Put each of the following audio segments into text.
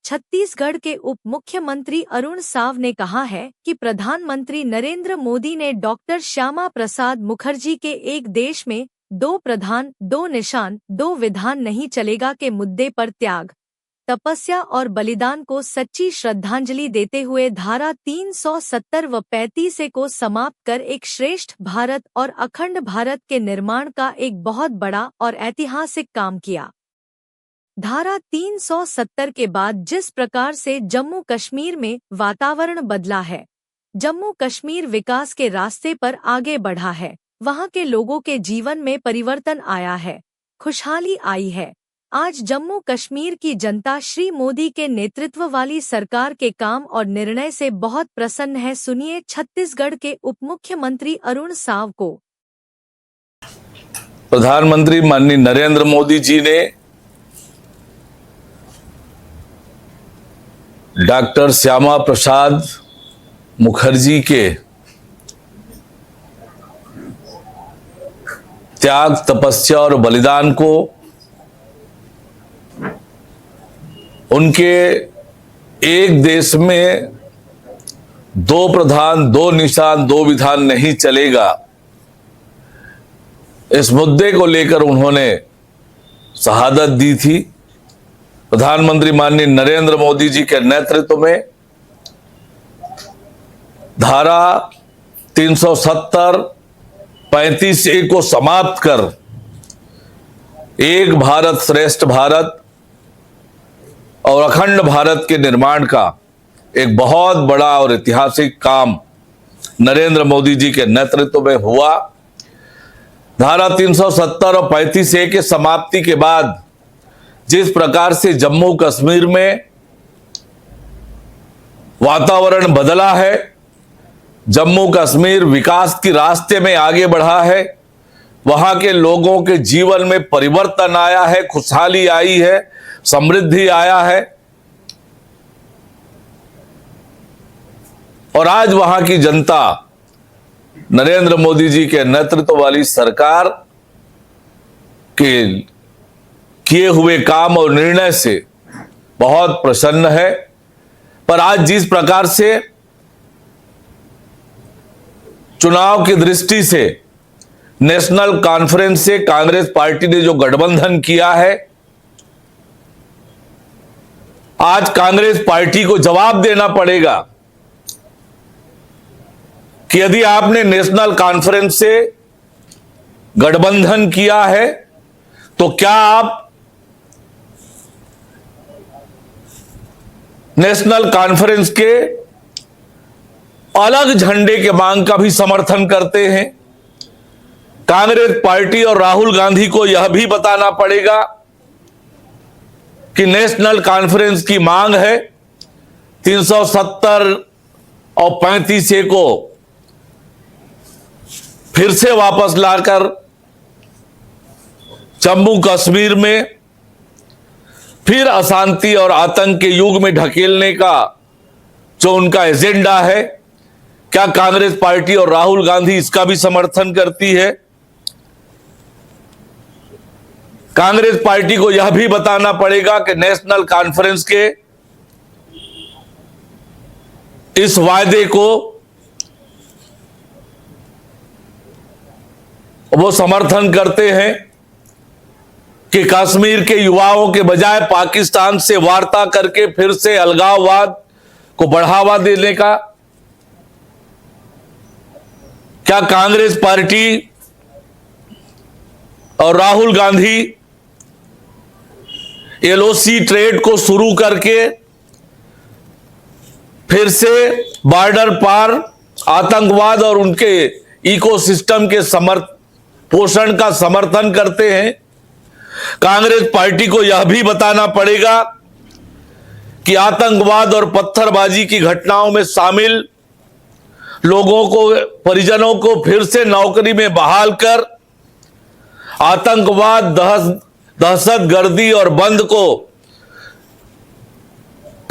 छत्तीसगढ़ के उप मुख्यमंत्री अरुण साव ने कहा है कि प्रधानमंत्री नरेंद्र मोदी ने डॉक्टर श्यामा प्रसाद मुखर्जी के एक देश में दो प्रधान, दो निशान, दो विधान नहीं चलेगा के मुद्दे पर त्याग, तपस्या और बलिदान को सच्ची श्रद्धांजलि देते हुए धारा 370 व 35 को समाप्त कर एक श्रेष्ठ भारत और अखंड भारत के निर्माण का एक बहुत बड़ा और ऐतिहासिक काम किया। धारा 370 के बाद जिस प्रकार से जम्मू कश्मीर में वातावरण बदला है, जम्मू कश्मीर विकास के रास्ते पर आगे बढ़ा है, वहां के लोगों के जीवन में परिवर्तन आया है, खुशहाली आई है। आज जम्मू कश्मीर की जनता श्री मोदी के नेतृत्व वाली सरकार के काम और निर्णय से बहुत प्रसन्न है। सुनिए छत्तीसगढ़ के उप मुख्यमंत्री अरुण साव को। प्रधानमंत्री माननीय नरेंद्र मोदी जी ने डॉक्टर श्यामा प्रसाद मुखर्जी के त्याग, तपस्या और बलिदान को उनके एक देश में दो प्रधान, दो निशान, दो विधान नहीं चलेगा, इस मुद्दे को लेकर उन्होंने शहादत दी थी। प्रधानमंत्री माननीय नरेंद्र मोदी जी के नेतृत्व में धारा 370, 35A को समाप्त कर एक भारत श्रेष्ठ भारत और अखंड भारत के निर्माण का एक बहुत बड़ा और ऐतिहासिक काम नरेंद्र मोदी जी के नेतृत्व में हुआ। धारा 370 और 35A के समाप्ति के बाद जिस प्रकार से जम्मू कश्मीर में वातावरण बदला है, जम्मू कश्मीर विकास के रास्ते में आगे बढ़ा है, वहां के लोगों के जीवन में परिवर्तन आया है, खुशहाली आई है, समृद्धि आया है और आज वहां की जनता नरेंद्र मोदी जी के नेतृत्व वाली सरकार के किए हुए काम और निर्णय से बहुत प्रसन्न है। पर आज जिस प्रकार से चुनाव की दृष्टि से नेशनल कॉन्फ्रेंस से कांग्रेस पार्टी ने जो गठबंधन किया है, आज कांग्रेस पार्टी को जवाब देना पड़ेगा कि यदि आपने नेशनल कॉन्फ्रेंस से गठबंधन किया है तो क्या आप नेशनल कॉन्फ्रेंस के अलग झंडे के मांग का भी समर्थन करते हैं। कांग्रेस पार्टी और राहुल गांधी को यह भी बताना पड़ेगा कि नेशनल कॉन्फ्रेंस की मांग है 370 और 35A को फिर से वापस लाकर जम्मू कश्मीर में फिर अशांति और आतंक के युग में ढकेलने का जो उनका एजेंडा है, क्या कांग्रेस पार्टी और राहुल गांधी इसका भी समर्थन करती है? कांग्रेस पार्टी को यह भी बताना पड़ेगा कि नेशनल कॉन्फ्रेंस के इस वायदे को वो समर्थन करते हैं कि कश्मीर के युवाओं के बजाय पाकिस्तान से वार्ता करके फिर से अलगाववाद को बढ़ावा देने का। क्या कांग्रेस पार्टी और राहुल गांधी LOC ट्रेड को शुरू करके फिर से बॉर्डर पार आतंकवाद और उनके इकोसिस्टम के पोषण का समर्थन करते हैं? कांग्रेस पार्टी को यह भी बताना पड़ेगा कि आतंकवाद और पत्थरबाजी की घटनाओं में शामिल लोगों को, परिजनों को फिर से नौकरी में बहाल कर आतंकवाद, दहशतगर्दी और बंद को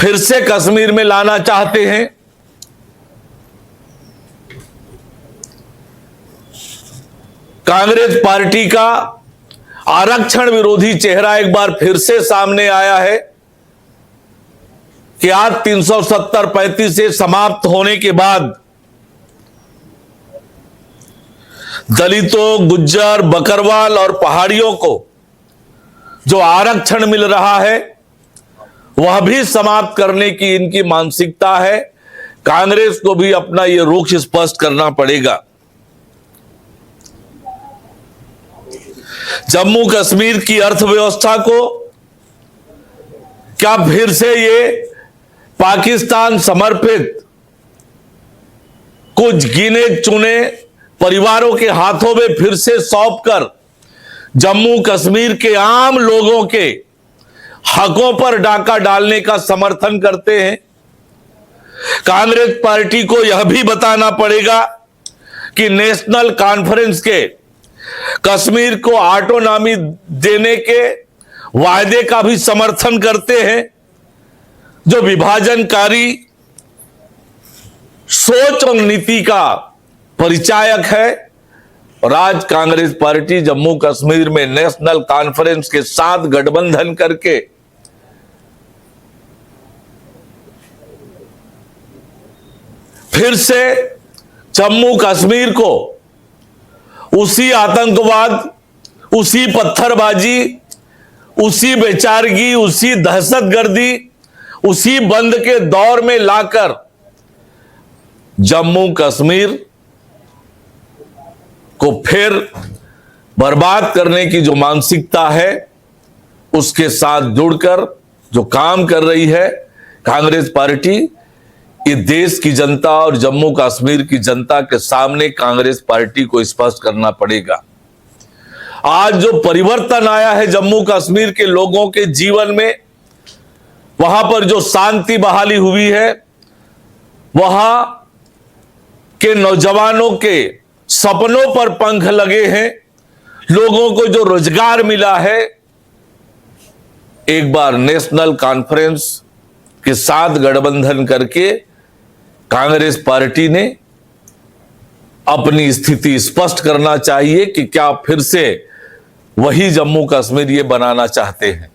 फिर से कश्मीर में लाना चाहते हैं। कांग्रेस पार्टी का आरक्षण विरोधी चेहरा एक बार फिर से सामने आया है। कि आज 370-35 से समाप्त होने के बाद दलितों, गुज्जर, बकरवाल और पहाड़ियों को जो आरक्षण मिल रहा है वह भी समाप्त करने की इनकी मानसिकता है। कांग्रेस को भी अपना यह रुख स्पष्ट करना पड़ेगा। जम्मू कश्मीर की अर्थव्यवस्था को क्या फिर से ये पाकिस्तान समर्पित कुछ गिने चुने परिवारों के हाथों में फिर से सौंपकर जम्मू कश्मीर के आम लोगों के हकों पर डाका डालने का समर्थन करते हैं? कांग्रेस पार्टी को यह भी बताना पड़ेगा कि नेशनल कॉन्फ्रेंस के कश्मीर को ऑटोनॉमी देने के वायदे का भी समर्थन करते हैं, जो विभाजनकारी सोच और नीति का परिचायक है। और आज कांग्रेस पार्टी जम्मू कश्मीर में नेशनल कॉन्फ्रेंस के साथ गठबंधन करके फिर से जम्मू कश्मीर को उसी आतंकवाद, उसी पत्थरबाजी, उसी बेचारगी, उसी दहशतगर्दी, उसी बंद के दौर में लाकर जम्मू कश्मीर को फिर बर्बाद करने की जो मानसिकता है उसके साथ जुड़कर जो काम कर रही है कांग्रेस पार्टी, ये देश की जनता और जम्मू कश्मीर की जनता के सामने कांग्रेस पार्टी को स्पष्ट करना पड़ेगा। आज जो परिवर्तन आया है जम्मू कश्मीर के लोगों के जीवन में, वहां पर जो शांति बहाली हुई है, वहां के नौजवानों के सपनों पर पंख लगे हैं, लोगों को जो रोजगार मिला है, एक बार नेशनल कॉन्फ्रेंस के साथ गठबंधन करके कांग्रेस पार्टी ने अपनी स्थिति स्पष्ट करना चाहिए कि क्या फिर से वही जम्मू कश्मीर ये बनाना चाहते हैं।